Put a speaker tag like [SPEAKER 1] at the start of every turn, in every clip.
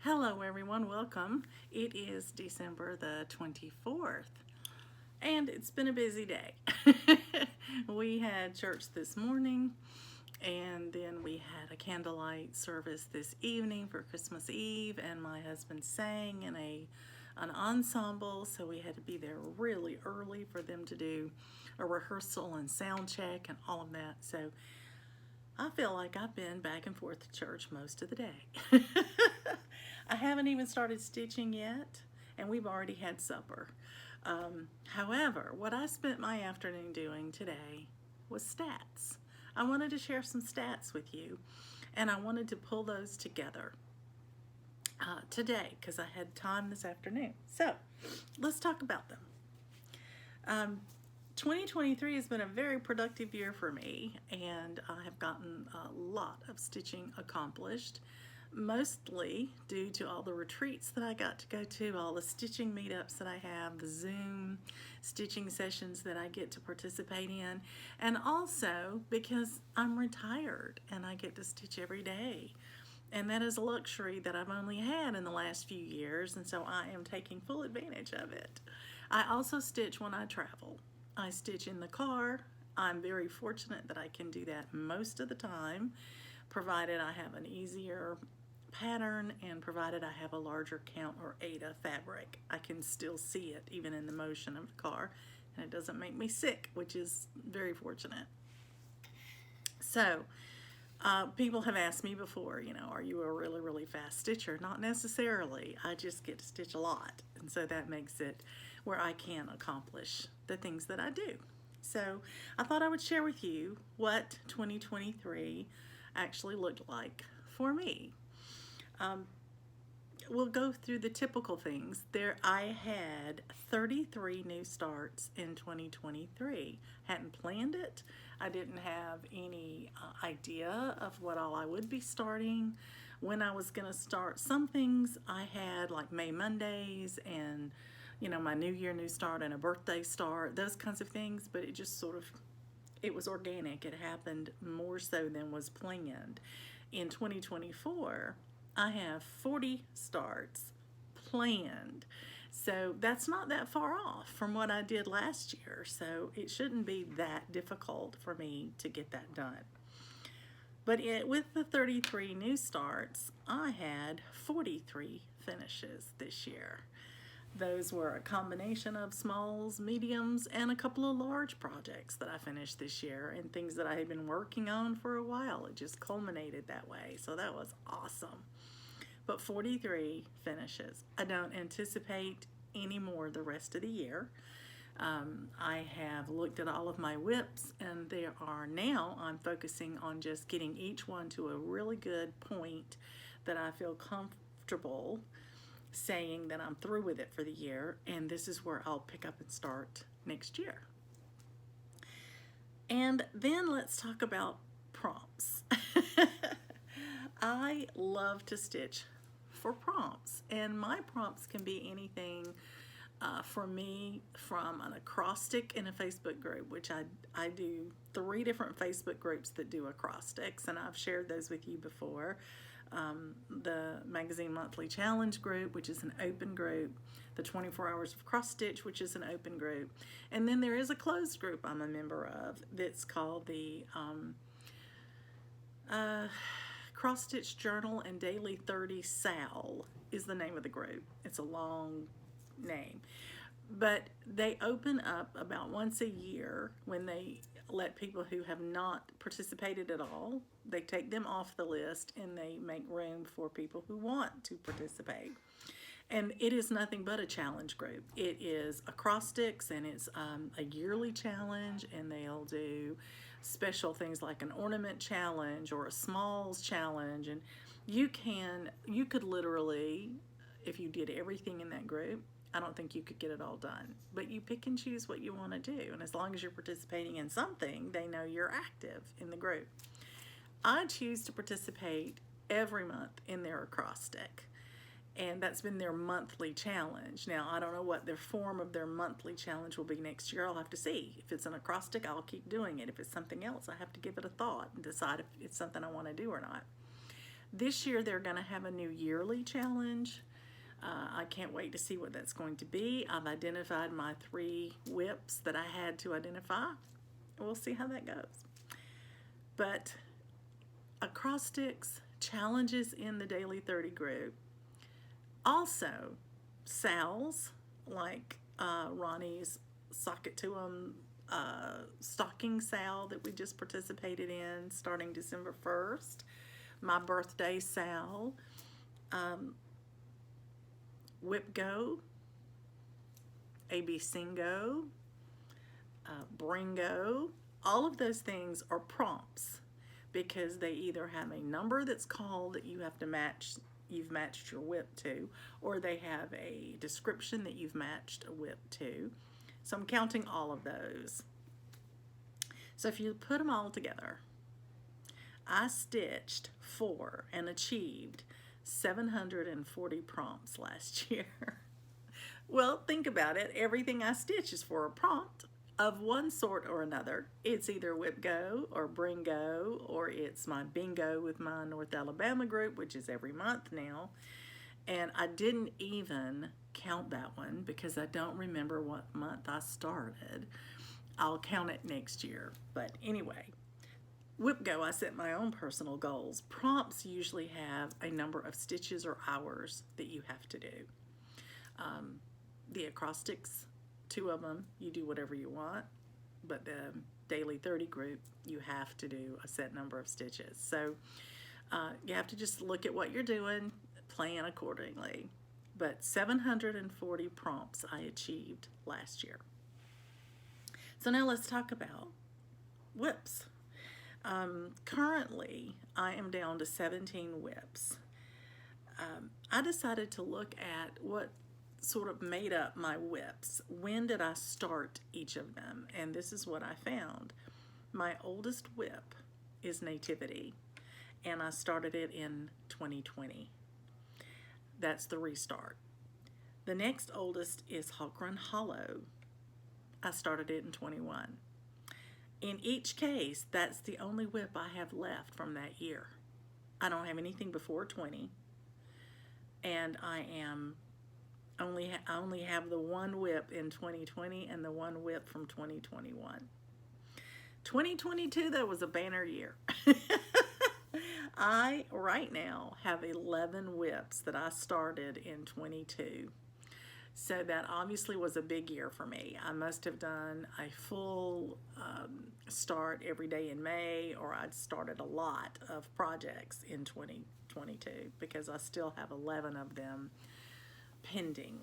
[SPEAKER 1] Hello everyone, welcome. It is December the 24th and it's been a busy day. We had church this morning and then we had a candlelight service this evening for Christmas Eve, and my husband sang in an ensemble, so we had to be there really early for them to do a rehearsal and sound check and all of that. So I feel like I've been back and forth to church most of the day. I haven't even started stitching yet, and we've already had supper. However, what I spent my afternoon doing today was stats. I wanted to share some stats with you, and I wanted to pull those together today because I had time this afternoon. So let's talk about them. 2023 has been a very productive year for me, and I have gotten a lot of stitching accomplished, mostly due to all the retreats that I got to go to, all the stitching meetups that I have, the Zoom stitching sessions that I get to participate in, and also because I'm retired and I get to stitch every day. And that is a luxury that I've only had in the last few years, and so I am taking full advantage of it. I also stitch when I travel. I stitch in the car. I'm very fortunate that I can do that most of the time, provided I have an easier pattern and provided I have a larger count or Aida fabric. I can still see it even in the motion of the car, and it doesn't make me sick, which is very fortunate. So, people have asked me before, are you a really, really fast stitcher? Not necessarily. I just get to stitch a lot, and so that makes it where I can accomplish the things that I do. So I thought I would share with you what 2023 actually looked like for me. We'll go through the typical things. I had 33 new starts in 2023. Hadn't planned it. I didn't have any idea of what all I would be starting, when I was going to start. Some things I had, like May Mondays and my New Year new start and a birthday start, those kinds of things, but it just it was organic. It happened more so than was planned. In 2024, I have 40 starts planned. So that's not that far off from what I did last year. So it shouldn't be that difficult for me to get that done. But with the 33 new starts, I had 43 finishes this year. Those were a combination of smalls, mediums, and a couple of large projects that I finished this year, and things that I had been working on for a while. It just culminated that way, so that was awesome. But 43 finishes. I don't anticipate any more the rest of the year. I have looked at all of my whips, and I'm focusing on just getting each one to a really good point that I feel comfortable saying that I'm through with it for the year, and this is where I'll pick up and start next year. And then let's talk about prompts. I love to stitch for prompts, and my prompts can be anything for me, from an acrostic in a Facebook group, which I do 3 different Facebook groups that do acrostics, and I've shared those with you before. The Magazine Monthly Challenge group, which is an open group, the 24 Hours of Cross Stitch, which is an open group, and then there is a closed group I'm a member of that's called the Cross Stitch Journal and Daily 30 Sal is the name of the group. It's a long name, but they open up about once a year when they let people who have not participated at all, they take them off the list and they make room for people who want to participate. And it is nothing but a challenge group. It is acrostics, and it's a yearly challenge, and they'll do special things like an ornament challenge or a smalls challenge. And you could literally, if you did everything in that group, I don't think you could get it all done, but you pick and choose what you want to do, and as long as you're participating in something, they know you're active in the group. I choose to participate every month in their acrostic, and that's been their monthly challenge. Now, I don't know what their form of their monthly challenge will be next year. I'll have to see. If it's an acrostic, I'll keep doing it. If it's something else, I have to give it a thought and decide if it's something I want to do or not. This year they're going to have a new yearly challenge. I can't wait to see what that's going to be. I've identified my 3 whips that I had to identify. We'll see how that goes. But acrostics, challenges in the Daily 30 group. Also, SALs, like Ronnie's Sock It To 'em stocking sal that we just participated in starting December 1st. My birthday sal. Whip Go, AB Singo, Bringo. All of those things are prompts because they either have a number that's called that you have to match, you've matched your whip to, or they have a description that you've matched a whip to. So I'm counting all of those. So if you put them all together, I stitched for and achieved 740 prompts last year. Well, think about it. Everything I stitch is for a prompt of one sort or another. It's either Whip Go or Bring Go, or it's my bingo with my North Alabama group, which is every month now. And I didn't even count that one because I don't remember what month I started. I'll count it next year. But anyway, Whip Go, I set my own personal goals. Prompts usually have a number of stitches or hours that you have to do. The acrostics, 2 of them, you do whatever you want, but the Daily 30 group, you have to do a set number of stitches. So you have to just look at what you're doing, plan accordingly. But 740 prompts I achieved last year. So now let's talk about whips. Currently, I am down to 17 whips. I decided to look at what sort of made up my whips. When did I start each of them? And this is what I found. My oldest whip is Nativity, and I started it in 2020. That's the restart. The next oldest is Hawk Run Hollow. I started it in 21. In each case, that's the only whip I have left from that year. I don't have anything before 20, and I only have the one whip in 2020 and the one whip from 2021. 2022, that was a banner year. I, right now, have 11 whips that I started in 22. So that obviously was a big year for me. I must have done a full start every day in May, or I'd started a lot of projects in 2022 because I still have 11 of them pending.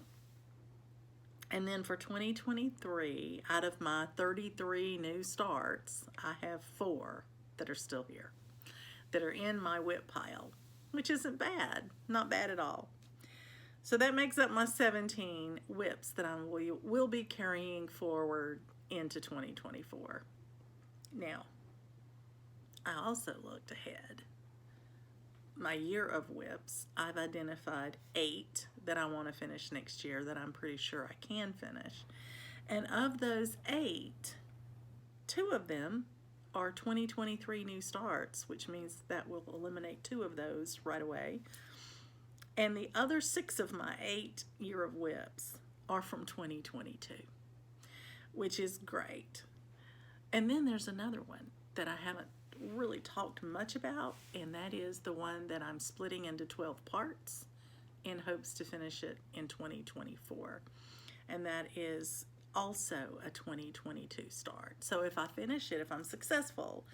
[SPEAKER 1] And then for 2023, out of my 33 new starts, I have 4 that are still here, that are in my whip pile, which isn't bad, not bad at all. So that makes up my 17 whips that I will be carrying forward into 2024. Now, I also looked ahead. My year of whips, I've identified 8 that I want to finish next year that I'm pretty sure I can finish. And of those 8, 2 of them are 2023 new starts, which means that will eliminate 2 of those right away. And the other 6 of my 8 year of whips are from 2022, which is great. And then there's another one that I haven't really talked much about, and that is the one that I'm splitting into 12 parts in hopes to finish it in 2024. And that is also a 2022 start. So if I finish it, if I'm successful,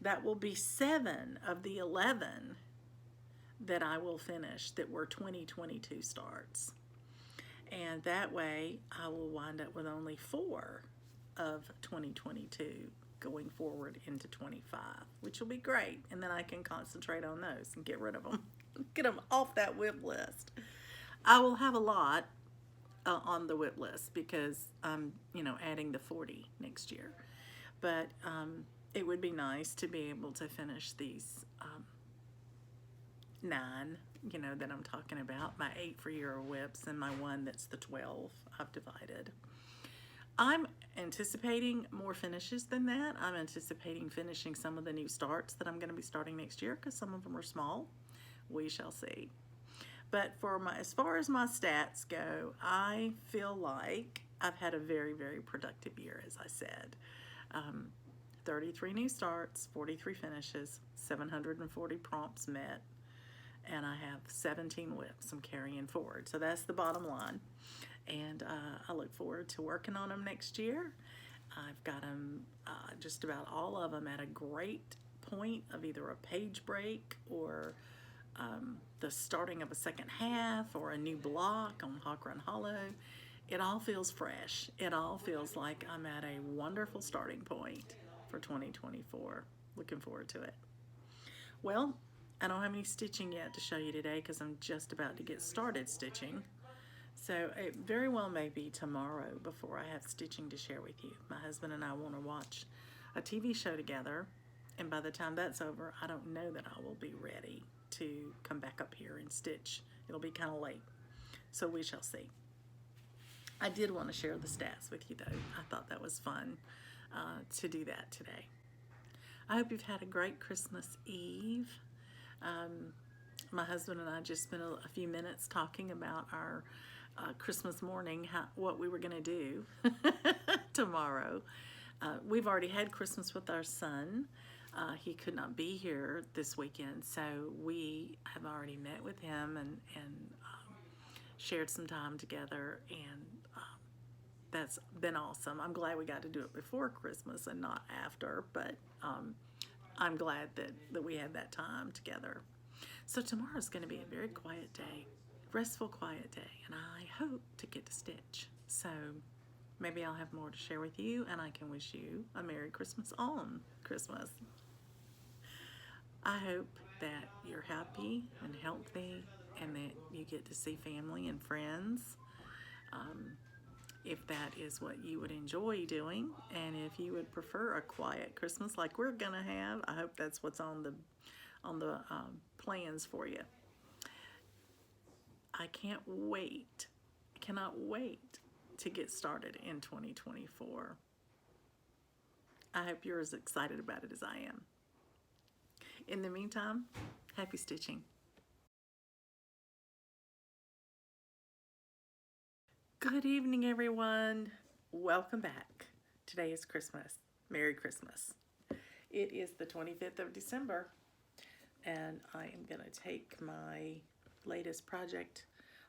[SPEAKER 1] that will be 7 of the 11 that I will finish that were 2022 starts. And that way I will wind up with only 4 of 2022 going forward into 25, which will be great. And then I can concentrate on those and get rid of them, get them off that whip list. I will have a lot on the whip list because I'm, adding the 40 next year. But it would be nice to be able to finish these 9, that I'm talking about, my 8 for year whips and my 1 that's the 12 I've divided. I'm anticipating more finishes than that. I'm anticipating finishing some of the new starts that I'm going to be starting next year because some of them are small, We shall see. But as far as my stats go, I feel like I've had a very, very productive year, as I said. 33 new starts, 43 finishes, 740 prompts met, and I have 17 whips I'm carrying forward. So that's the bottom line. And I look forward to working on them next year. I've got them, just about all of them, at a great point of either a page break or the starting of a second half or a new block on Hawk Run Hollow. It all feels fresh. It all feels like I'm at a wonderful starting point for 2024. Looking forward to it. Well, I don't have any stitching yet to show you today because I'm just about to get started stitching. So it very well may be tomorrow before I have stitching to share with you. My husband and I want to watch a TV show together, and by the time that's over, I don't know that I will be ready to come back up here and stitch. It'll be kind of late, so we shall see. I did want to share the stats with you though. I thought that was fun to do that today. I hope you've had a great Christmas Eve. My husband and I just spent a few minutes talking about our Christmas morning, what we were going to do tomorrow. We've already had Christmas with our son. He could not be here this weekend, so we have already met with him and shared some time together, and that's been awesome. I'm glad we got to do it before Christmas and not after, but I'm glad that we had that time together. So tomorrow's going to be a very quiet day, restful, quiet day, and I hope to get to stitch. So maybe I'll have more to share with you, and I can wish you a Merry Christmas on Christmas. I hope that you're happy and healthy and that you get to see family and friends. If that is what you would enjoy doing, and if you would prefer a quiet Christmas like we're gonna have, I hope that's what's on the plans for you. I cannot wait to get started in 2024. I hope you're as excited about it as I am. In the meantime, happy stitching. Good evening, everyone. Welcome back. Today is Christmas. Merry Christmas. It is the 25th of December, and I am going to take my latest project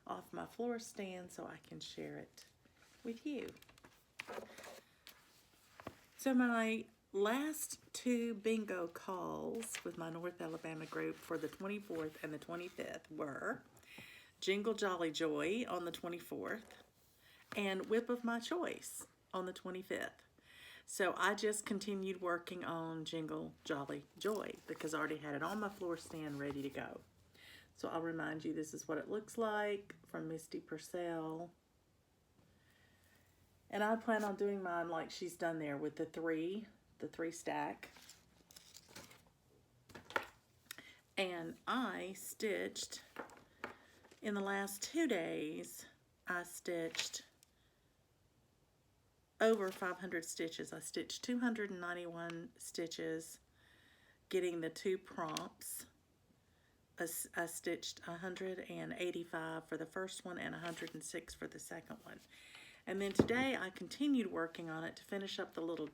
[SPEAKER 1] off my floor stand so I can share it with you. So my last two bingo calls with my North Alabama group for the 24th and the 25th were Jingle Jolly Joy on the 24th and Whip of My Choice on the 25th. So I just continued working on Jingle Jolly Joy because I already had it on my floor stand ready to go. So I'll remind you, this is what it looks like from Misty Purcell. And I plan on doing mine like she's done there with the three stack. And I stitched, in the last 2 days, I stitched over 500 stitches. I stitched 291 stitches, getting the 2 prompts. I stitched 185 for the first one and 106 for the second one. And then today I continued working on it to finish up the little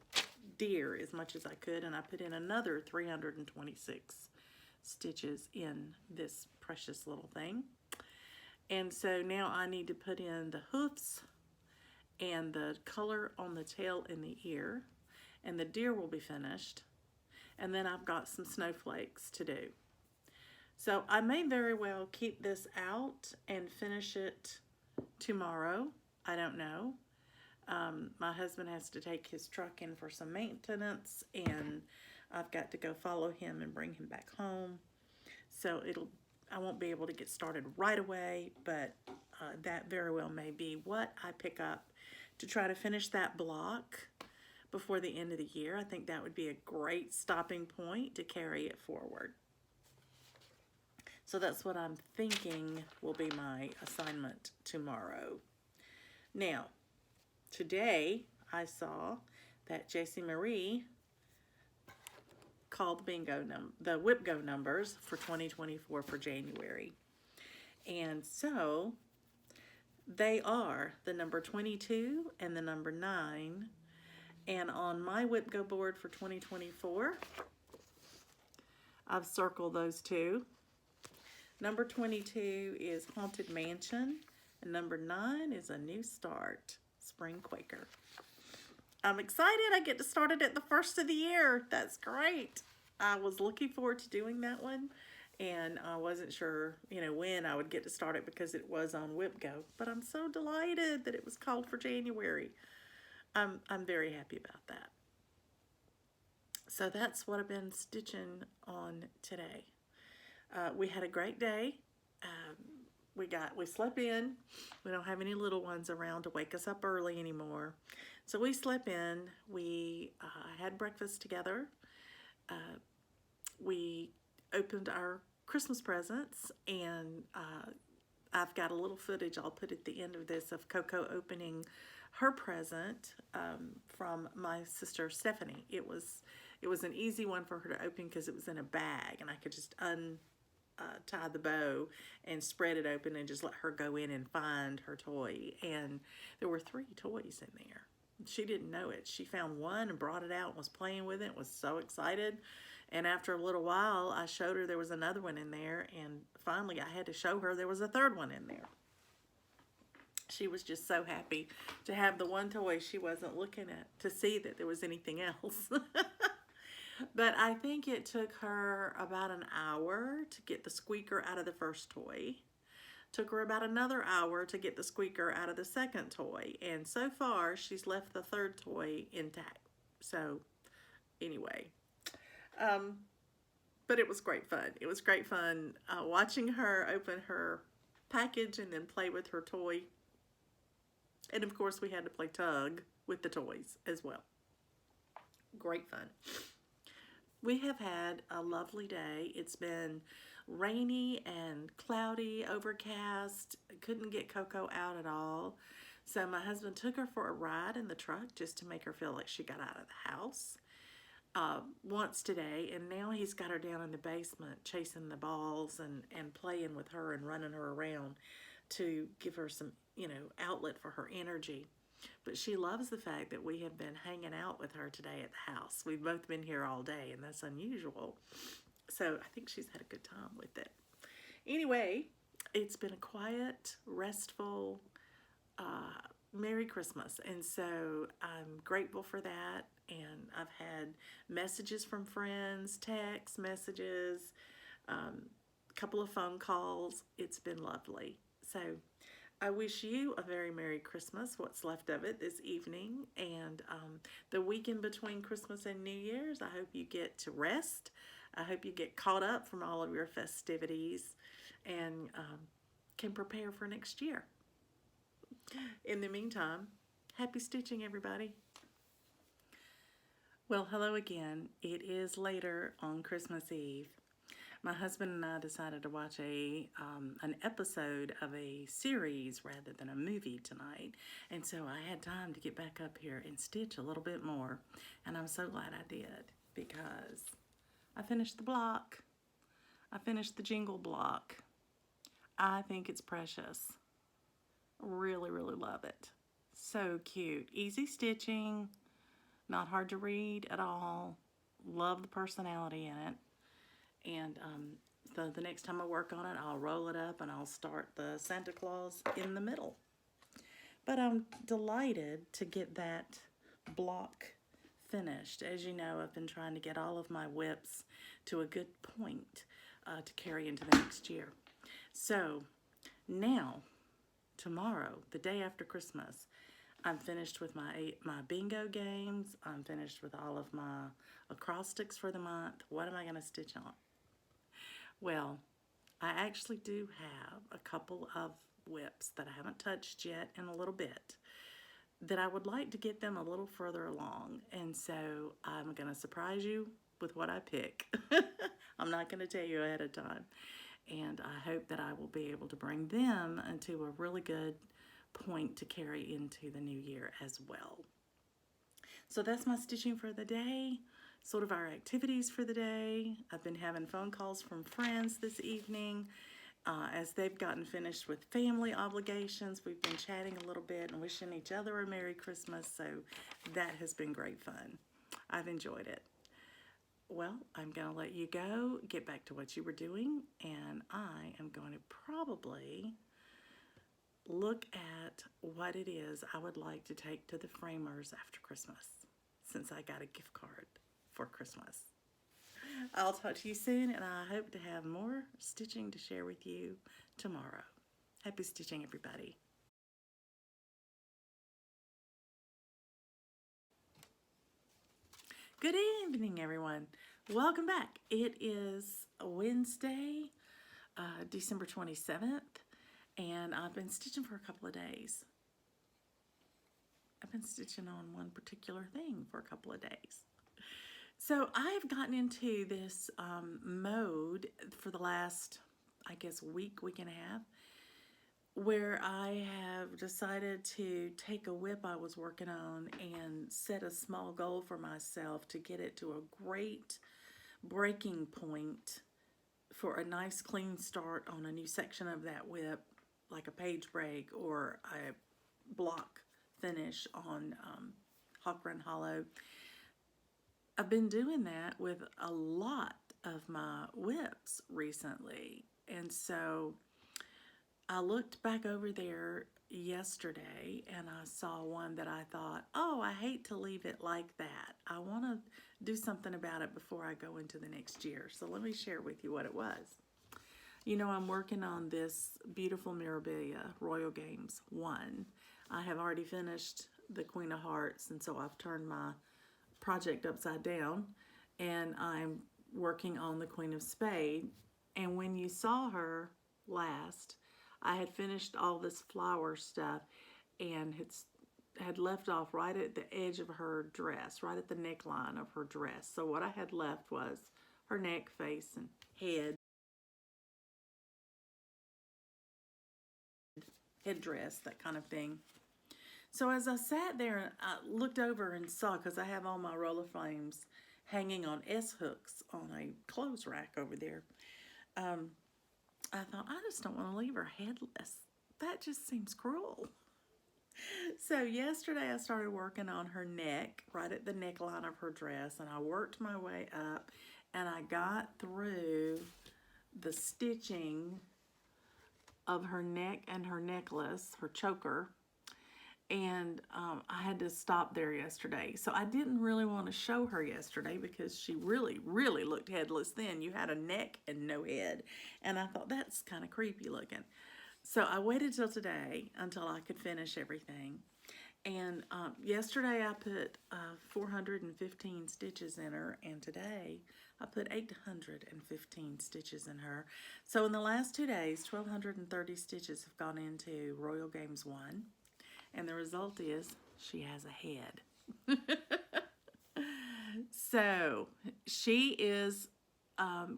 [SPEAKER 1] deer as much as I could, and I put in another 326 stitches in this precious little thing. And so now I need to put in the hoofs and the color on the tail and the ear, and the deer will be finished. And then I've got some snowflakes to do. So I may very well keep this out and finish it tomorrow. I don't know. My husband has to take his truck in for some maintenance, and I've got to go follow him and bring him back home. So I won't be able to get started right away, but that very well may be what I pick up to try to finish that block before the end of the year. I think that would be a great stopping point to carry it forward. So that's what I'm thinking will be my assignment tomorrow. Now, today I saw that JC Marie called the Whip Go numbers for 2024 for January. And so they are the number 22 and the number 9. And on my Whip Go board for 2024, I've circled those two. Number 22 is Haunted Mansion, and number 9 is A New Start, Spring Quaker. I'm excited. I get to start it at the first of the year. That's great. I was looking forward to doing that one, and I wasn't sure, when I would get to start it because it was on Whip Go. But I'm so delighted that it was called for January. I'm very happy about that. So that's what I've been stitching on today. We had a great day. We slept in. We don't have any little ones around to wake us up early anymore. So we slept in. We had breakfast together. We opened our Christmas presents, and I've got a little footage I'll put at the end of this of Coco opening her present from my sister Stephanie. It was an easy one for her to open because it was in a bag, and I could just tie the bow and spread it open and just let her go in and find her toy. And there were 3 toys in there. She didn't know it. She found one and brought it out and was playing with it, was so excited. And after a little while, I showed her there was another one in there, and finally I had to show her there was a 3rd one in there. She was just so happy to have the one toy she wasn't looking at to see that there was anything else. But I think it took her about an hour to get the squeaker out of the first toy. Took her about another hour to get the squeaker out of the second toy. And so far, she's left the 3rd toy intact. So, anyway. But it was great fun. It was great fun watching her open her package and then play with her toy. And of course, we had to play tug with the toys as well. Great fun. We have had a lovely day. It's been rainy and cloudy, overcast. Couldn't get Coco out at all. So my husband took her for a ride in the truck just to make her feel like she got out of the house once today. And now he's got her down in the basement chasing the balls and playing with her and running her around to give her some, outlet for her energy. But she loves the fact that we have been hanging out with her today at the house. We've both been here all day, and that's unusual. So I think she's had a good time with it. Anyway, it's been a quiet, restful, Merry Christmas. And so I'm grateful for that. And I've had messages from friends, text messages, a couple of phone calls. It's been lovely. So I wish you a very Merry Christmas, what's left of it this evening, and the weekend between Christmas and New Year's. I hope you get to rest. I hope you get caught up from all of your festivities and can prepare for next year. In the meantime, happy stitching, everybody. Well, hello again. It is later on Christmas Eve. My husband and I decided to watch an episode of a series rather than a movie tonight. And so I had time to get back up here and stitch a little bit more. And I'm so glad I did because I finished the block. I finished the Jingle block. I think it's precious. Really, really love it. So cute. Easy stitching. Not hard to read at all. Love the personality in it. And the next time I work on it, I'll roll it up and I'll start the Santa Claus in the middle. But I'm delighted to get that block finished. As you know, I've been trying to get all of my whips to a good point to carry into the next year. So now, tomorrow, the day after Christmas, I'm finished with my bingo games. I'm finished with all of my acrostics for the month. What am I going to stitch on? Well, I actually do have a couple of whips that I haven't touched yet in a little bit that I would like to get them a little further along. And so I'm going to surprise you with what I pick. I'm not going to tell you ahead of time. And I hope that I will be able to bring them into a really good point to carry into the new year as well. So that's my stitching for the day. sort of our activities for the day. I've been having phone calls from friends this evening as they've gotten finished with family obligations. We've been chatting a little bit and wishing each other a Merry Christmas, so that has been great fun. I've enjoyed it. Well, I'm going to let you go, get back to what you were doing, and I am going to probably look at what it is I would like to take to the framers after Christmas, since I got a gift card for Christmas. I'll talk to you soon, and I hope to have more stitching to share with you tomorrow. Happy stitching, everybody. Good evening, everyone. Welcome back. It is Wednesday, December 27th, and I've been stitching for a couple of days. I've been stitching on one particular thing for a couple of days. So I've gotten into this mode for the last, I guess, week and a half, where I have decided to take a WIP I was working on and set a small goal for myself to get it to a great breaking point for a nice clean start on a new section of that WIP, like a page break or a block finish on Hawk Run Hollow. I've been doing that with a lot of my WIPs recently, and so I looked back over there yesterday and I saw one that I thought, oh, I hate to leave it like that. I want to do something about it before I go into the next year. So let me share with you what it was. You know, I'm working on this beautiful Mirabilia Royal Games 1. I have already finished the Queen of Hearts, and so I've turned my project upside down, and I'm working on the Queen of Spades. And when you saw her last, I had finished all this flower stuff and had left off right at the edge of her dress, right at the neckline of her dress. So what I had left was her neck, face, and headdress, that kind of thing. So as I sat there and I looked over and saw, because I have all my roller frames hanging on S-hooks on a clothes rack over there, I thought, I just don't want to leave her headless. That just seems cruel. So yesterday I started working on her neck, right at the neckline of her dress, and I worked my way up, and I got through the stitching of her neck and her necklace, her choker, and I had to stop there yesterday. So I didn't really want to show her yesterday because she really, really looked headless then. You had a neck and no head, and I thought that's kind of creepy looking. So I waited till today until I could finish everything. And yesterday I put 415 stitches in her, and today I put 815 stitches in her. So in the last 2 days, 1,230 stitches have gone into Royal Games 1. And the result is she has a head. So she is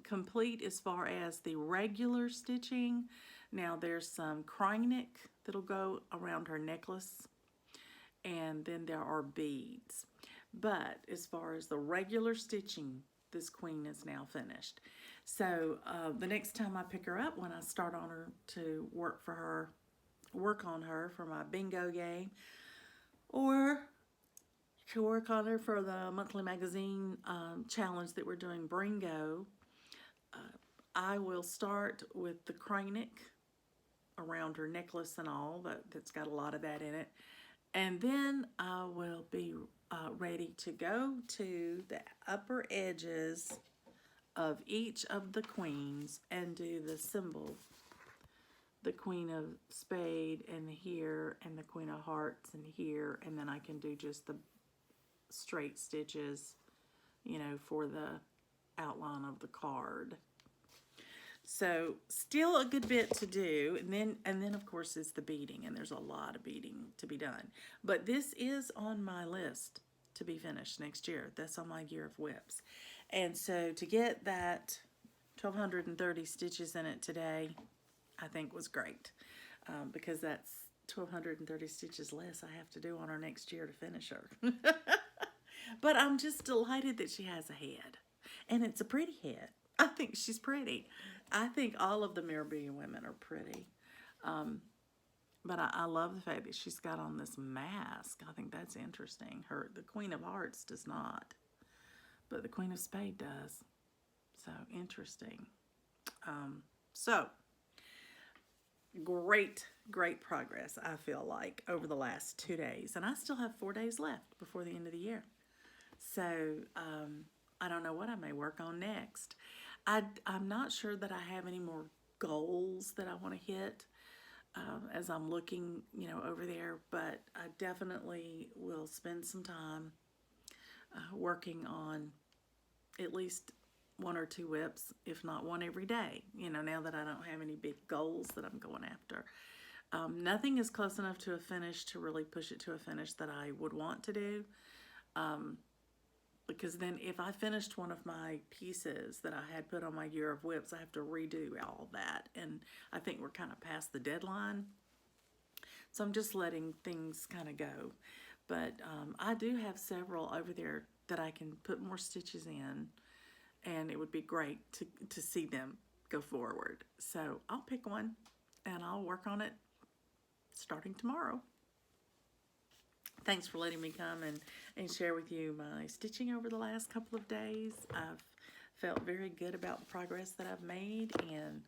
[SPEAKER 1] complete as far as the regular stitching. Now there's some crying that'll go around her necklace, and then there are beads. But as far as the regular stitching, this queen is now finished. So the next time I pick her up, when I start on her to work on her for my bingo game, or to work on her for the monthly magazine challenge that we're doing, Bringo, I will start with the cranic around her necklace and all, that's got a lot of that in it. And then I will be ready to go to the upper edges of each of the queens and do the symbol. The Queen of Spades and here, and the Queen of Hearts and here, and then I can do just the straight stitches, you know, for the outline of the card. So still a good bit to do, and then of course is the beading, and there's a lot of beading to be done. But this is on my list to be finished next year. That's on my year of WIPs. And so to get that 1,230 stitches in it today, I think was great, because that's 1,230 stitches less I have to do on her next year to finish her. But I'm just delighted that she has a head. And it's a pretty head. I think she's pretty. I think all of the Mirabilia women are pretty. But I love the fact that she's got on this mask. I think that's interesting. The Queen of Hearts does not, but the Queen of Spades does. So interesting. So great progress, I feel like, over the last 2 days. And I still have 4 days left before the end of the year. So I don't know what I may work on next. I'm not sure that I have any more goals that I want to hit as I'm looking, over there. But I definitely will spend some time working on at least 1 or 2 whips, if not one every day, now that I don't have any big goals that I'm going after. Nothing is close enough to a finish to really push it to a finish that I would want to do. Because then if I finished one of my pieces that I had put on my year of whips, I have to redo all that. And I think we're kind of past the deadline. So I'm just letting things kind of go. But I do have several over there that I can put more stitches in. And it would be great to see them go forward. So I'll pick one and I'll work on it starting tomorrow. Thanks for letting me come and share with you my stitching over the last couple of days. I've felt very good about the progress that I've made and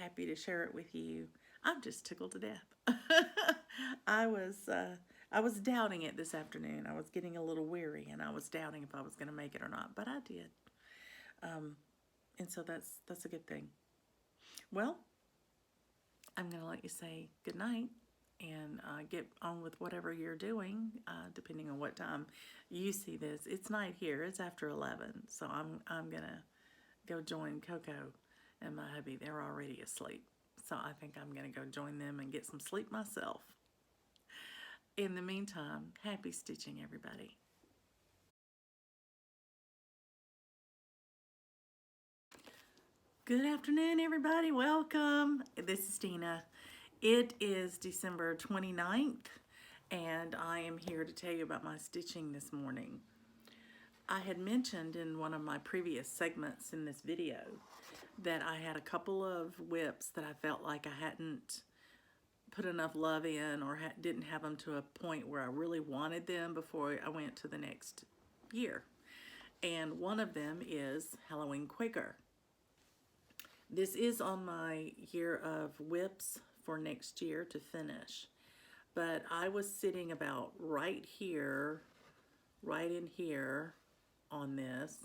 [SPEAKER 1] happy to share it with you. I'm just tickled to death. I was doubting it this afternoon. I was getting a little weary and I was doubting if I was going to make it or not, but I did. And so that's a good thing. Well, I'm going to let you say good night and get on with whatever you're doing, depending on what time you see this. It's night here. It's after 11, so I'm going to go join Coco and my hubby. They're already asleep, so I think I'm going to go join them and get some sleep myself. In the meantime, happy stitching, everybody. Good afternoon, everybody. Welcome. This is Dina. It is December 29th, and I am here to tell you about my stitching this morning. I had mentioned in one of my previous segments in this video that I had a couple of whips that I felt like I hadn't put enough love in or didn't have them to a point where I really wanted them before I went to the next year. And one of them is Halloween Quaker. This is on my year of whips for next year to finish. But I was sitting about right here, right in here on this.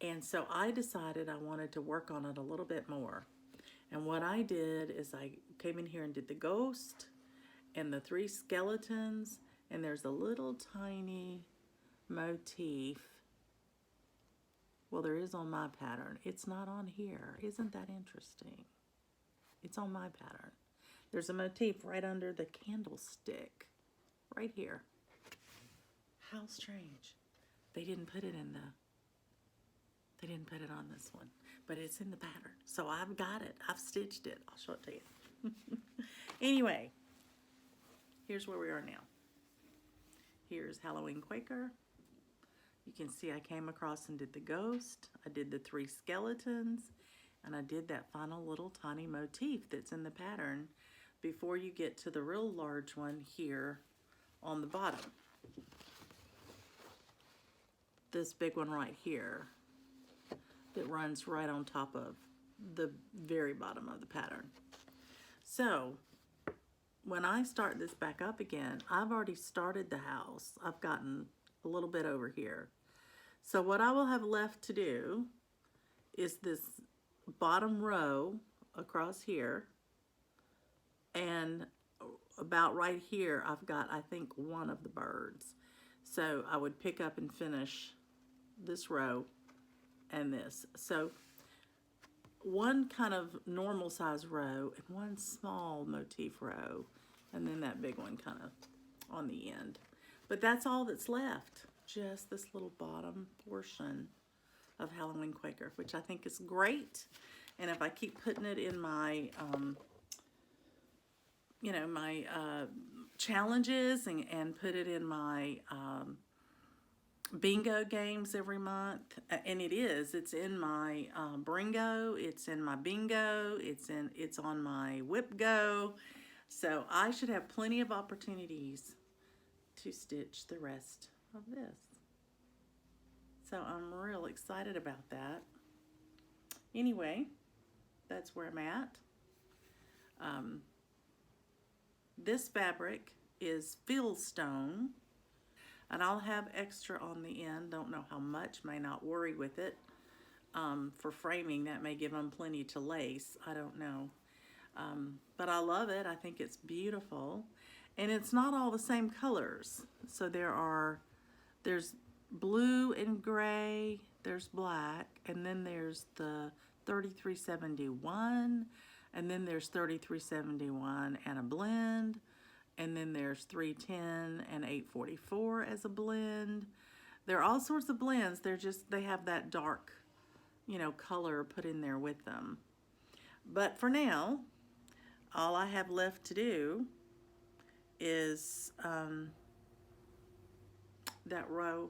[SPEAKER 1] And so I decided I wanted to work on it a little bit more. And what I did is I came in here and did the ghost and the 3 skeletons. And there's a little tiny motif. Well, there is on my pattern. It's not on here. Isn't that interesting? It's on my pattern. There's a motif right under the candlestick. Right here. How strange. They didn't put it in they didn't put it on this one. But it's in the pattern. So I've got it. I've stitched it. I'll show it to you. Anyway, here's where we are now. Here's Halloween Quaker. You can see I came across and did the ghost. I did the 3 skeletons. And I did that final little tiny motif that's in the pattern before you get to the real large one here on the bottom. This big one right here that runs right on top of the very bottom of the pattern. So when I start this back up again, I've already started the house. I've gotten a little bit over here. So what I will have left to do is this bottom row across here, and about right here I've got, I think, one of the birds. So I would pick up and finish this row and this. So one kind of normal size row and one small motif row, and then that big one kind of on the end. But that's all that's left, just this little bottom portion of Halloween Quaker, which I think is great. And if I keep putting it in my, my challenges and put it in my bingo games every month, and it's in my Bringo, it's in my bingo, it's on my whip go, so I should have plenty of opportunities to stitch the rest of this. So I'm real excited about that. Anyway, that's where I'm at. This fabric is fieldstone, and I'll have extra on the end. Don't know how much, may not worry with it. For framing, that may give them plenty to lace. I don't know. But I love it. I think it's beautiful. And it's not all the same colors. So there's blue and gray, there's black, and then there's the 3371, and then there's 3371 and a blend, and then there's 310 and 844 as a blend. There are all sorts of blends. They have that dark, color put in there with them. But for now, all I have left to do is that row,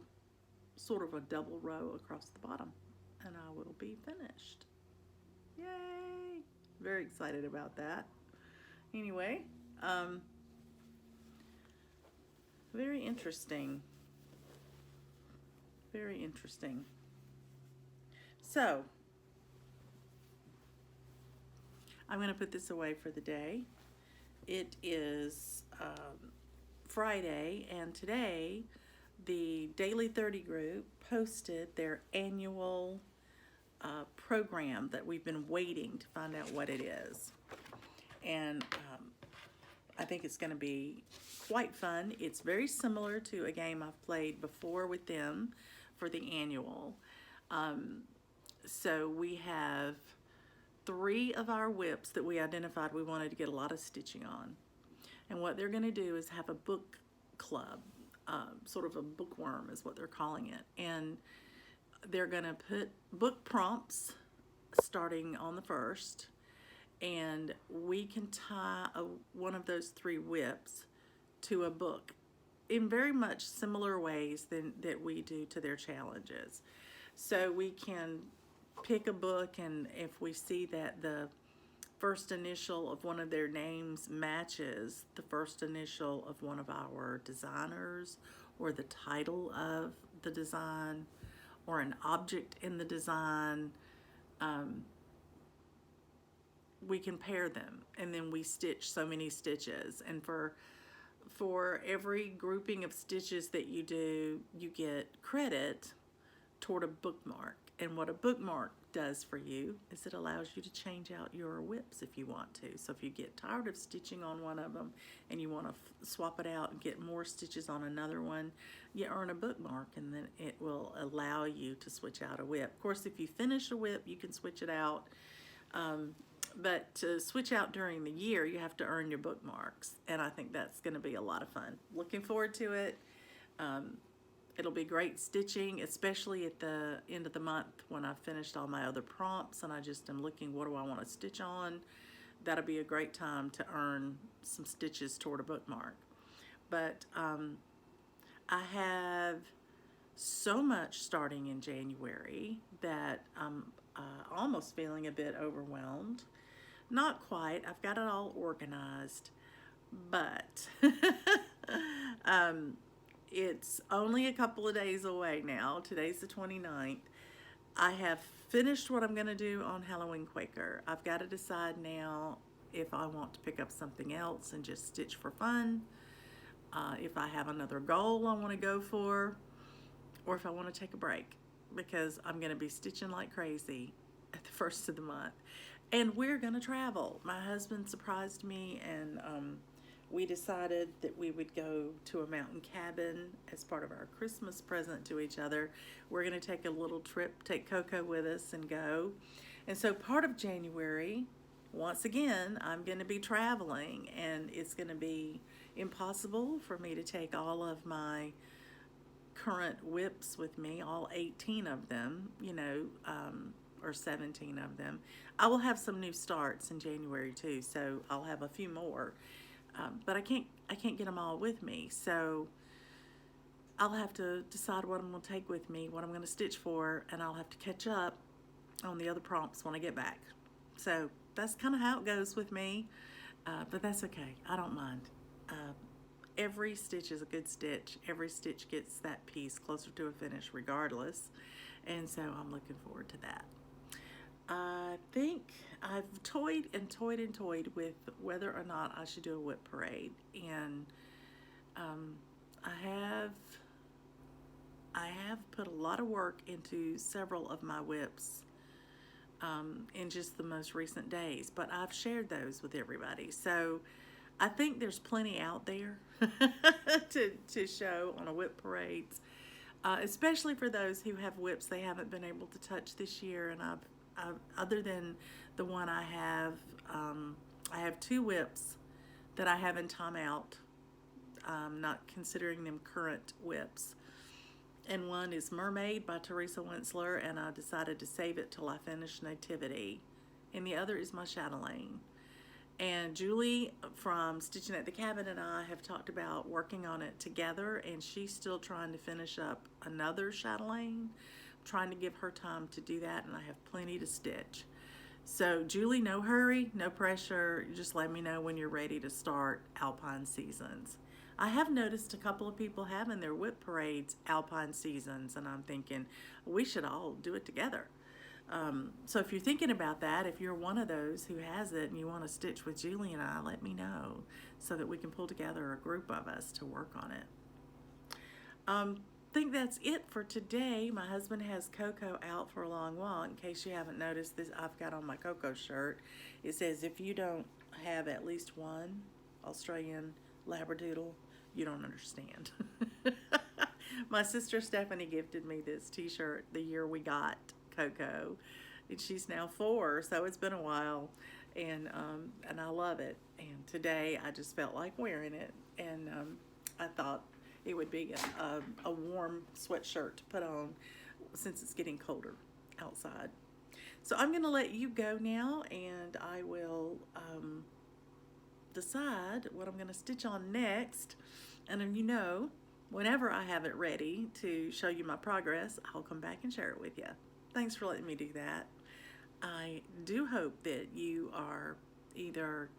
[SPEAKER 1] sort of a double row across the bottom, and I will be finished. Yay! Very excited about that. Anyway, very interesting. Very interesting. So, I'm going to put this away for the day. It is Friday, and today the Daily 30 group posted their annual program that we've been waiting to find out what it is. And I think it's going to be quite fun. It's very similar to a game I've played before with them for the annual. So we have 3 of our whips that we identified we wanted to get a lot of stitching on. And what they're going to do is have a book club, sort of a bookworm is what they're calling it. And they're going to put book prompts starting on the 1st, and we can tie one of those 3 whips to a book in very much similar ways that we do to their challenges. So we can pick a book, and if we see that the first initial of one of their names matches the first initial of one of our designers, or the title of the design, or an object in the design, we can pair them, and then we stitch so many stitches. And for every grouping of stitches that you do, you get credit toward a bookmark. And what a bookmark does for you is it allows you to change out your whips if you want to. So if you get tired of stitching on one of them and you want to swap it out and get more stitches on another one, you earn a bookmark, and then it will allow you to switch out a whip. Of course, if you finish a whip, you can switch it out. But to switch out during the year, you have to earn your bookmarks, and I think that's going to be a lot of fun. Looking forward to it. It'll be great stitching, especially at the end of the month when I've finished all my other prompts and I just am looking, what do I want to stitch on? That'll be a great time to earn some stitches toward a bookmark. But I have so much starting in January that I'm almost feeling a bit overwhelmed. Not quite. I've got it all organized, but it's only a couple of days away now. Today's the 29th. I have finished what I'm going to do on Halloween Quaker. I've got to decide now if I want to pick up something else and just stitch for fun, if I have another goal I want to go for, or if I want to take a break, because I'm going to be stitching like crazy at the first of the month. And we're going to travel. My husband surprised me, and we decided that we would go to a mountain cabin as part of our Christmas present to each other. We're going to take a little trip, take Coco with us and go. And so part of January, once again, I'm going to be traveling, and it's going to be impossible for me to take all of my current whips with me, all 18 of them, or 17 of them. I will have some new starts in January too, so I'll have a few more. But I can't get them all with me. So I'll have to decide what I'm going to take with me, what I'm going to stitch for, and I'll have to catch up on the other prompts when I get back. So that's kind of how it goes with me, but that's okay. I don't mind. Every stitch is a good stitch. Every stitch gets that piece closer to a finish regardless, and so I'm looking forward to that. I think I've toyed and toyed and toyed with whether or not I should do a whip parade, and I have put a lot of work into several of my whips in just the most recent days, but I've shared those with everybody. So I think there's plenty out there to show on a whip parades, especially for those who have whips they haven't been able to touch this year. And I've other than the one I have 2 whips that I have in timeout, not considering them current whips. And one is Mermaid by Teresa Wentzler, and I decided to save it till I finish Nativity. And the other is my chatelaine. And Julie from Stitching at the Cabin and I have talked about working on it together, and she's still trying to finish up another chatelaine. I'm trying to give her time to do that, and I have plenty to stitch. So Julie, no hurry, no pressure. Just let me know when you're ready to start Alpine Seasons. I have noticed a couple of people having their whip parades Alpine Seasons, and I'm thinking we should all do it together. So if you're thinking about that, if you're one of those who has it and you want to stitch with Julie and I, let me know so that we can pull together a group of us to work on it. I think that's it for today. My husband has Coco out for a long walk. In case you haven't noticed this, I've got on my Coco shirt. It says, if you don't have at least one Australian Labradoodle, you don't understand. My sister Stephanie gifted me this t-shirt the year we got Coco, and she's now 4, so it's been a while, and I love it. And today I just felt like wearing it, and I thought it would be a warm sweatshirt to put on since it's getting colder outside. So I'm going to let you go now, and I will decide what I'm going to stitch on next. And then, whenever I have it ready to show you my progress, I'll come back and share it with you. Thanks for letting me do that. I do hope that you are either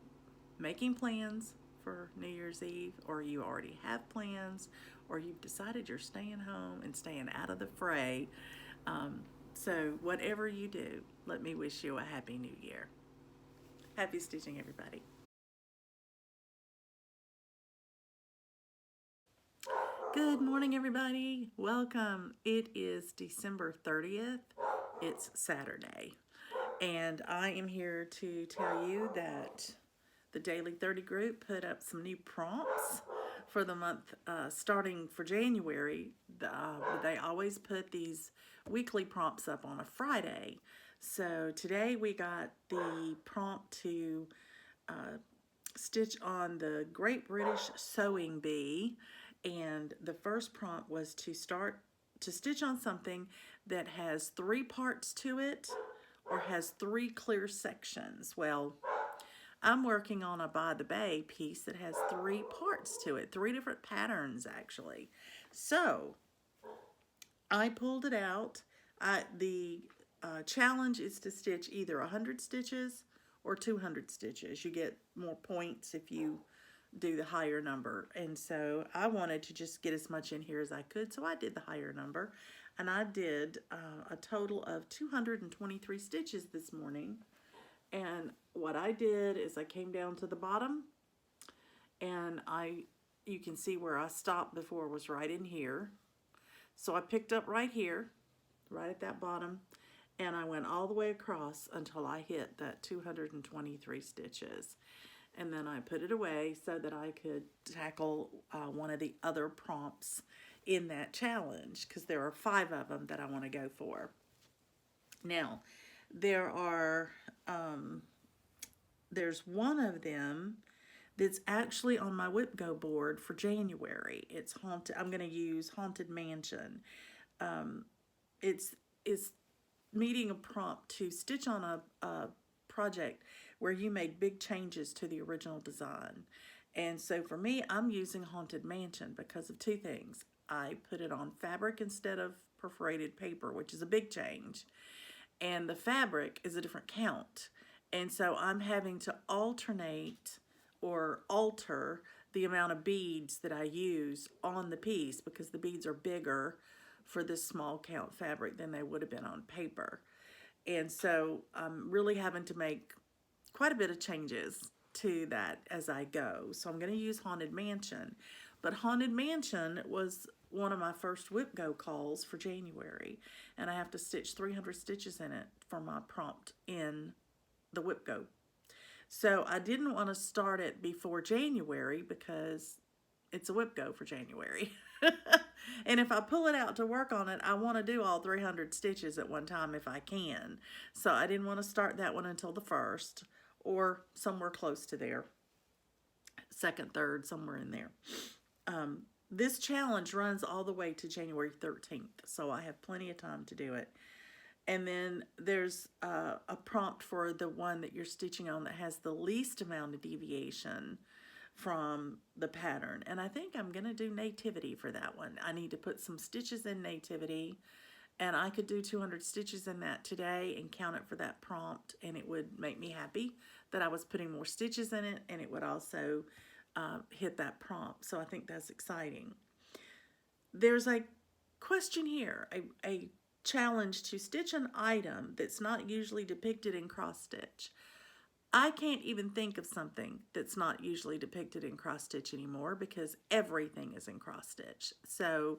[SPEAKER 1] making plans for New Year's Eve, or you already have plans, or you've decided you're staying home and staying out of the fray. So whatever you do, let me wish you a Happy New Year. Happy stitching, everybody. Good morning, everybody. Welcome. It is December 30th. It's Saturday. And I am here to tell you that the Daily 30 group put up some new prompts for the month starting for January. They always put these weekly prompts up on a Friday. So today we got the prompt to stitch on the Great British Sewing Bee. And the first prompt was to stitch on something that has 3 parts to it or has 3 clear sections. Well, I'm working on a By the Bay piece that has 3 parts to it, 3 different patterns actually. So I pulled it out. The challenge is to stitch either 100 stitches or 200 stitches. You get more points if you do the higher number, and so I wanted to just get as much in here as I could, so I did the higher number, and I did a total of 223 stitches this morning. And what I did is I came down to the bottom, and you can see where I stopped before was right in here, so I picked up right here, right at that bottom, and I went all the way across until I hit that 223 stitches. And then I put it away so that I could tackle one of the other prompts in that challenge, because there are 5 of them that I want to go for. Now, there's one of them that's actually on my Whip Go board for January. It's Haunted. I'm going to use Haunted Mansion. It's meeting a prompt to stitch on a project where you made big changes to the original design. And so for me, I'm using Haunted Mansion because of 2 things. I put it on fabric instead of perforated paper, which is a big change. And the fabric is a different count. And so I'm having to alternate or alter the amount of beads that I use on the piece because the beads are bigger for this small count fabric than they would have been on paper. And so I'm really having to make quite a bit of changes to that as I go. So I'm going to use Haunted Mansion. But Haunted Mansion was one of my first whip go calls for January. And I have to stitch 300 stitches in it for my prompt in the whip go. So I didn't want to start it before January because it's a whip go for January. And if I pull it out to work on it, I want to do all 300 stitches at one time if I can. So I didn't want to start that one until the 1st or somewhere close to there. 2nd, 3rd, somewhere in there. This challenge runs all the way to January 13th, so I have plenty of time to do it. And then there's a prompt for the one that you're stitching on that has the least amount of deviation from the pattern. And I think I'm going to do Nativity for that one. I need to put some stitches in Nativity, and I could do 200 stitches in that today and count it for that prompt, and it would make me happy that I was putting more stitches in it, and it would also hit that prompt. So I think that's exciting. There's a question here, a challenge to stitch an item that's not usually depicted in cross stitch. I can't even think of something that's not usually depicted in cross stitch anymore because everything is in cross stitch. So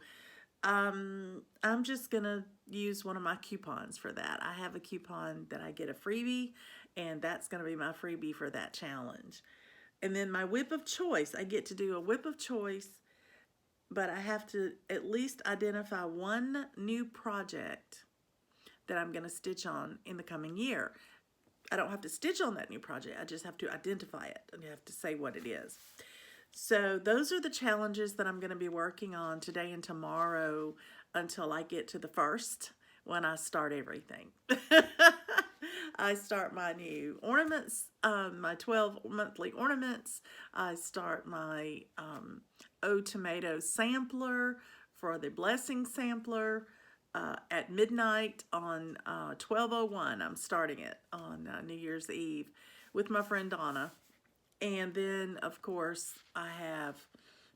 [SPEAKER 1] I'm just gonna use one of my coupons for that. I have a coupon that I get a freebie, and that's gonna be my freebie for that challenge. And then my whip of choice, I get to do a whip of choice, but I have to at least identify one new project that I'm gonna stitch on in the coming year. I don't have to stitch on that new project. I just have to identify it and have to say what it is. So those are the challenges that I'm going to be working on today and tomorrow until I get to the 1st when I start everything. I start my new ornaments, my 12 monthly ornaments. I start my O Tomato sampler for the blessing sampler. At midnight on 12:01, I'm starting it on New Year's Eve with my friend Donna. And then, of course, I have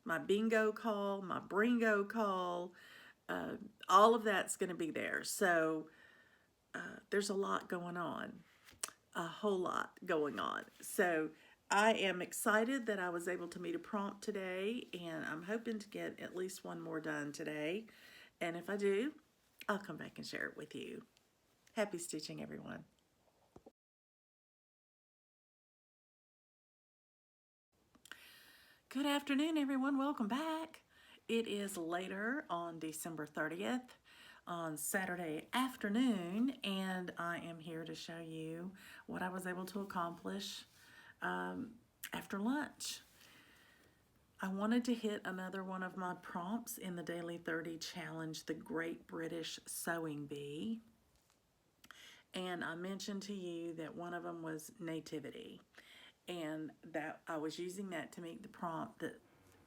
[SPEAKER 1] my bingo call, my bringo call. All of that's going to be there. So there's a lot going on, a whole lot going on. So I am excited that I was able to meet a prompt today, and I'm hoping to get at least one more done today. And if I do, I'll come back and share it with you. Happy stitching, everyone. Good afternoon, everyone. Welcome back. It is later on December 30th on Saturday afternoon, and I am here to show you what I was able to accomplish after lunch. I wanted to hit another one of my prompts in the Daily 30 Challenge, the Great British Sewing Bee. And I mentioned to you that one of them was Nativity. And that I was using that to make the prompt that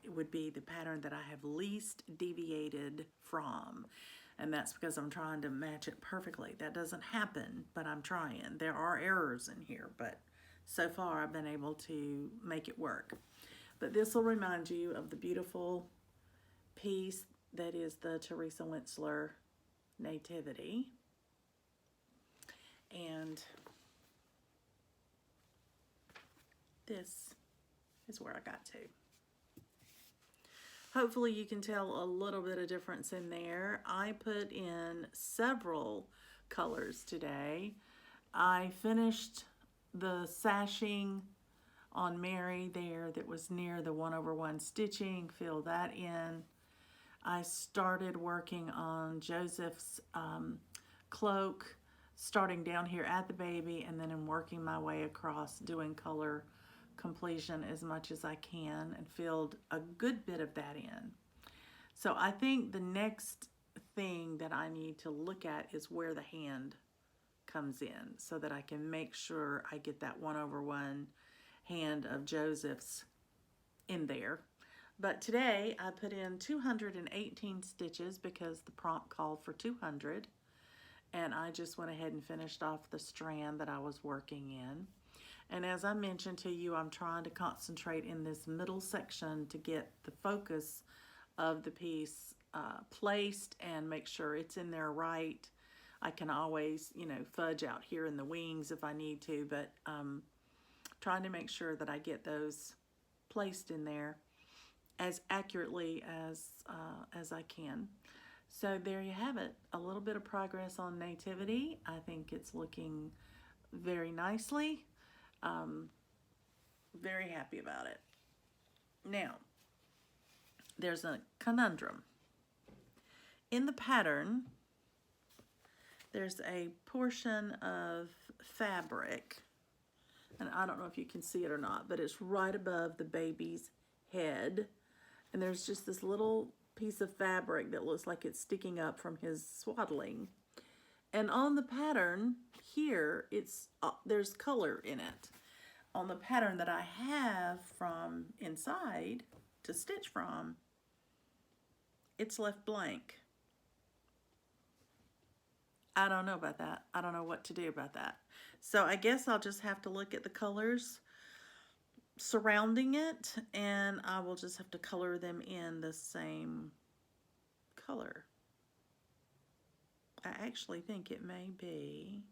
[SPEAKER 1] it would be the pattern that I have least deviated from. And that's because I'm trying to match it perfectly. That doesn't happen, but I'm trying. There are errors in here, but so far I've been able to make it work. But this will remind you of the beautiful piece that is the Teresa Wentzler Nativity. And this is where I got to. Hopefully you can tell a little bit of difference in there. I put in several colors today. I finished the sashing on Mary there that was near the 1/1 stitching, fill that in. I started working on Joseph's cloak, starting down here at the baby, and then I'm working my way across doing color completion as much as I can and filled a good bit of that in. So I think the next thing that I need to look at is where the hand comes in so that I can make sure I get that 1/1 hand of Joseph's in there. But today I put in 218 stitches because the prompt called for 200, and I just went ahead and finished off the strand that I was working in. And as I mentioned to you, I'm trying to concentrate in this middle section to get the focus of the piece placed and make sure it's in there right. I can always, you know, fudge out here in the wings if I need to, but trying to make sure that I get those placed in there as accurately as I can. So there you have it, a little bit of progress on Nativity. I think it's looking very nicely. Very happy about it. Now, there's a conundrum. In the pattern, there's a portion of fabric, and I don't know if you can see it or not, but it's right above the baby's head. And there's just this little piece of fabric that looks like it's sticking up from his swaddling. And on the pattern here, there's color in it. On the pattern that I have from inside to stitch from, it's left blank. I don't know about that. I don't know what to do about that. So I guess I'll just have to look at the colors surrounding it, and I will just have to color them in the same color. I actually think it may be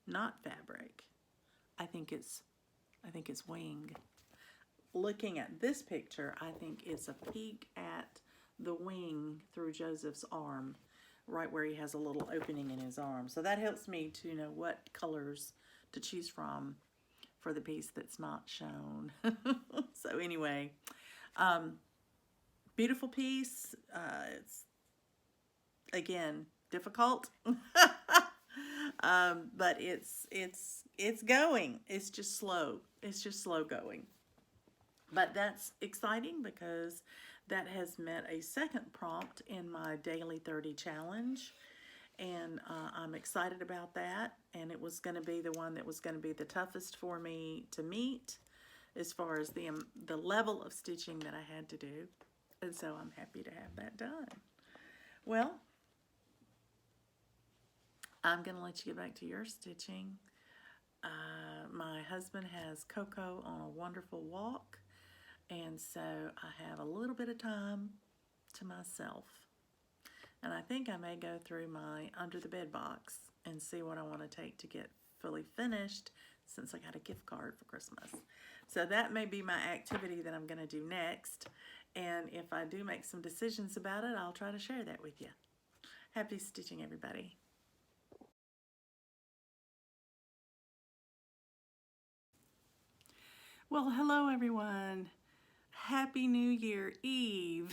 [SPEAKER 1] not fabric. I think it's wing. Looking at this picture, I think it's a peek at the wing through Joseph's arm, right where he has a little opening in his arm. So that helps me to know what colors to choose from for the piece that's not shown. So anyway, beautiful piece. It's, again, difficult, but it's going. It's just slow. It's just slow going. But that's exciting because that has met a second prompt in my daily 30 challenge, and I'm excited about that. And it was going to be the one that was going to be the toughest for me to meet as far as the level of stitching that I had to do. And so I'm happy to have that done. Well, I'm going to let you get back to your stitching. My husband has Coco on a wonderful walk, and so I have a little bit of time to myself. And I think I may go through my under the bed box and see what I want to take to get fully finished, since I got a gift card for Christmas. So that may be my activity that I'm going to do next. And if I do make some decisions about it, I'll try to share that with you. Happy stitching, everybody. Well, hello everyone. Happy New Year Eve.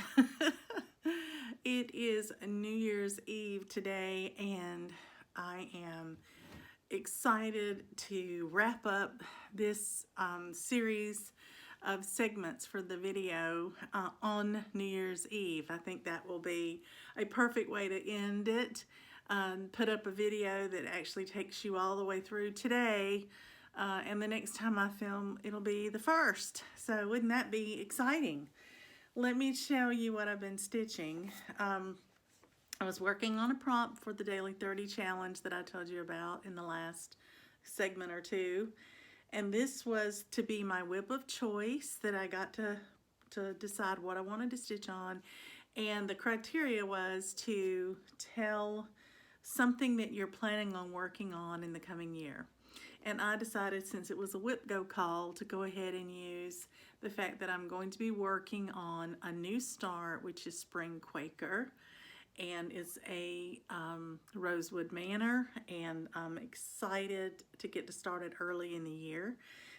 [SPEAKER 1] It is New Year's Eve today, and I am excited to wrap up this series of segments for the video on New Year's Eve. I think that will be a perfect way to end it. Put up a video that actually takes you all the way through today. And the next time I film, it'll be the first. So wouldn't that be exciting? Let me show you what I've been stitching. I was working on a prompt for the Daily 30 Challenge that I told you about in the last segment or two. And this was to be my whip of choice that I got to decide what I wanted to stitch on. And the criteria was to tell something that you're planning on working on in the coming year. And I decided, since it was a whip go call, to go ahead and use the fact that I'm going to be working on a new start, which is Spring Quaker, and it's a Rosewood Manor, and I'm excited to get to start it early in the year.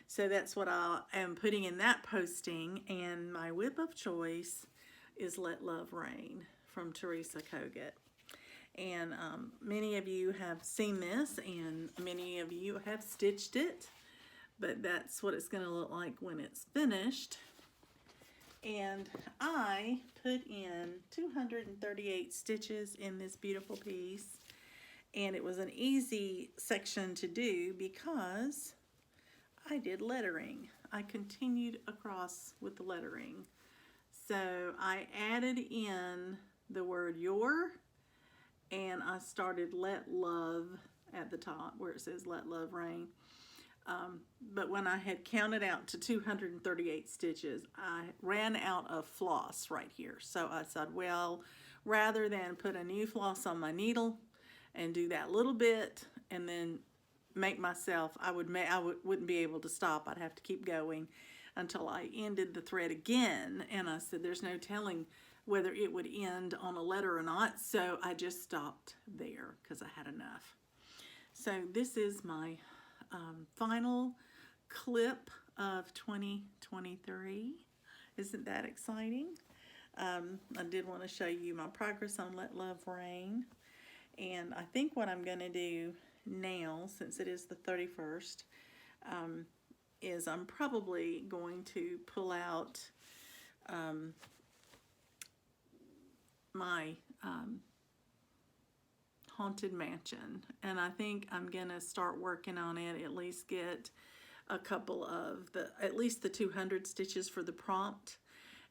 [SPEAKER 1] So that's what I am putting in that posting, and my whip of choice is Let Love Reign from Teresa Kogut. And many of you have seen this, and many of you have stitched it, but that's what it's going to look like when it's finished. And I put in 238 stitches in this beautiful piece, and it was an easy section to do because I did lettering. I continued across with the lettering. So I added in the word your, and I started let love at the top where it says let love reign. But when I had counted out to 238 stitches, I ran out of floss right here. So I said, well, rather than put a new floss on my needle and do that little bit and then make myself, wouldn't be able to stop. I'd have to keep going until I ended the thread again. And I said, there's no telling whether it would end on a letter or not. So I just stopped there because I had enough. So this is my final clip of 2023. Isn't that exciting? I did want to show you my progress on Let Love Reign. And I think what I'm going to do now, since it is the 31st, is I'm probably going to pull out my Haunted Mansion, and I think I'm gonna start working on it, at least get a couple of at least the 200 stitches for the prompt,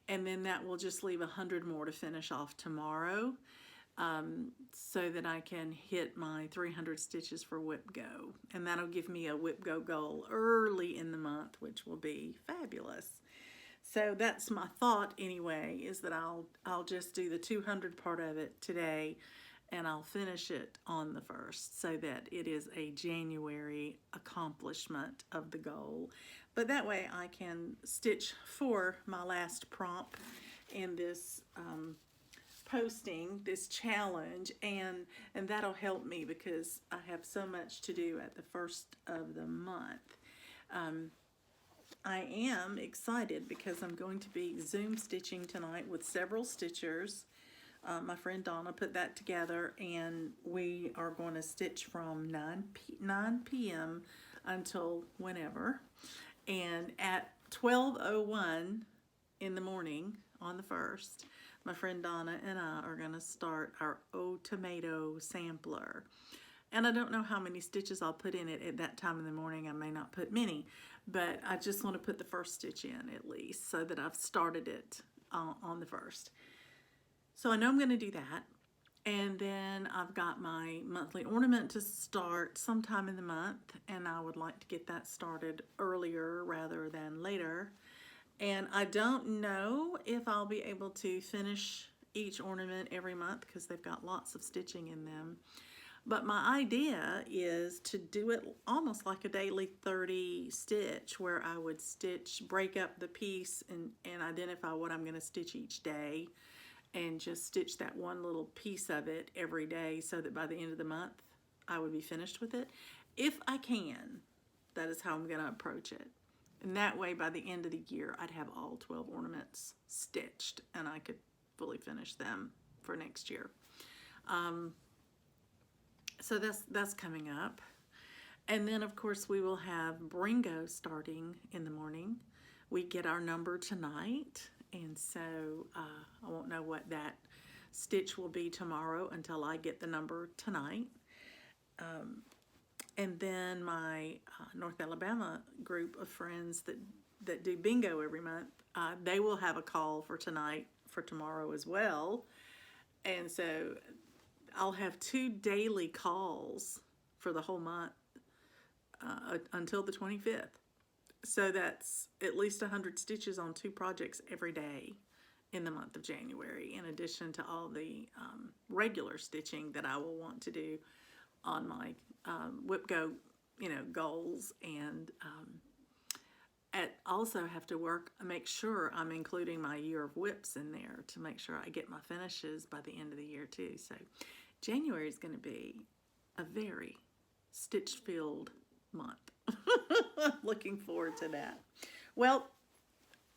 [SPEAKER 1] and then that will just leave 100 more to finish off tomorrow, so that I can hit my 300 stitches for Whip Go, and that'll give me a Whip Go goal early in the month, which will be fabulous. So that's my thought anyway, is that I'll just do the 200 part of it today, and I'll finish it on the 1st so that it is a January accomplishment of the goal. But that way I can stitch for my last prompt in this posting, this challenge, and that'll help me because I have so much to do at the 1st of the month. I am excited because I'm going to be Zoom stitching tonight with several stitchers. My friend Donna put that together, and we are going to stitch from 9 p.m. until whenever. And at 12:01 in the morning on the 1st, my friend Donna and I are going to start our O Tomato sampler. And I don't know how many stitches I'll put in it at that time in the morning. I may not put many, but I just want to put the first stitch in at least so that I've started it on the 1st. So I know I'm going to do that. And then I've got my monthly ornament to start sometime in the month, and I would like to get that started earlier rather than later. And I don't know if I'll be able to finish each ornament every month because they've got lots of stitching in them. But my idea is to do it almost like a daily 30 stitch, where I would break up the piece and identify what I'm going to stitch each day, and just stitch that one little piece of it every day so that by the end of the month I would be finished with it. If I can, that is how I'm going to approach it. And that way by the end of the year I'd have all 12 ornaments stitched and I could fully finish them for next year. So that's coming up. And then of course we will have Bringo starting in the morning. We get our number tonight, and so I won't know what that stitch will be tomorrow until I get the number tonight. And then my North Alabama group of friends that do bingo every month, they will have a call for tonight, for tomorrow as well. And so I'll have 2 daily calls for the whole month until the 25th. So that's at least 100 stitches on 2 projects every day in the month of January, in addition to all the regular stitching that I will want to do on my Whip Go, goals, and also have to make sure I'm including my year of whips in there to make sure I get my finishes by the end of the year too. So January is going to be a very stitch-filled month. Looking forward to that. Well,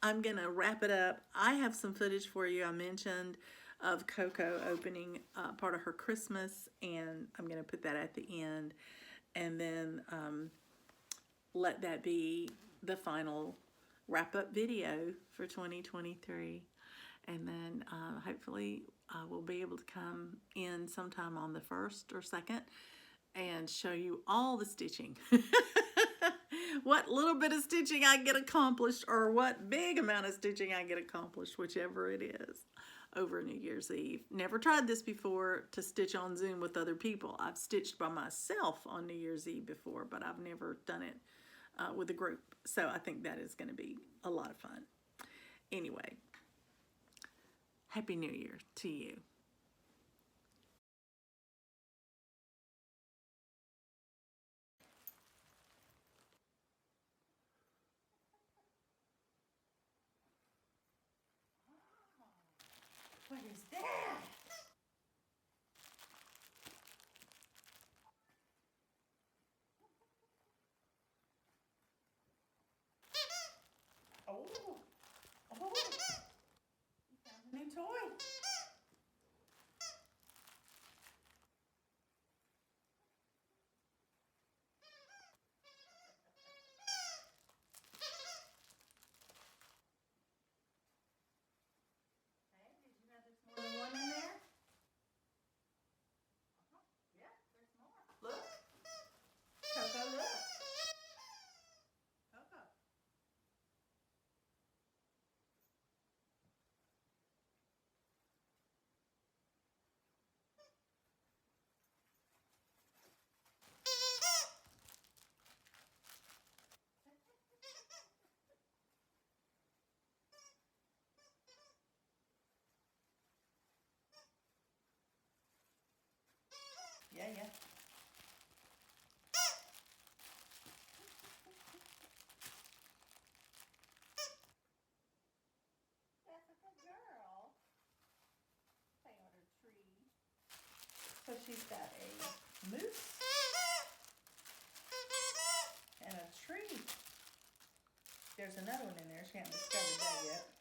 [SPEAKER 1] I'm going to wrap it up. I have some footage for you. I mentioned of Coco opening part of her Christmas, and I'm going to put that at the end, and then let that be the final wrap-up video for 2023. And then hopefully I will be able to come in sometime on the 1st or 2nd and show you all the stitching. what little bit of stitching I get accomplished, or what big amount of stitching I get accomplished, whichever it is, over New Year's Eve. Never tried this before, to stitch on Zoom with other people. I've stitched by myself on New Year's Eve before, but I've never done it with a group. So I think that is going to be a lot of fun. Anyway, Happy New Year to you. What is that? Oh, oh, you found a new toy. Hey, did you know there's more than one in there? Yeah, there's more. Look. Coco, look. Coco. Yeah, yeah. That's a good girl. Play on her tree. So she's got a moose and a tree. There's another one in there. She hasn't discovered that yet.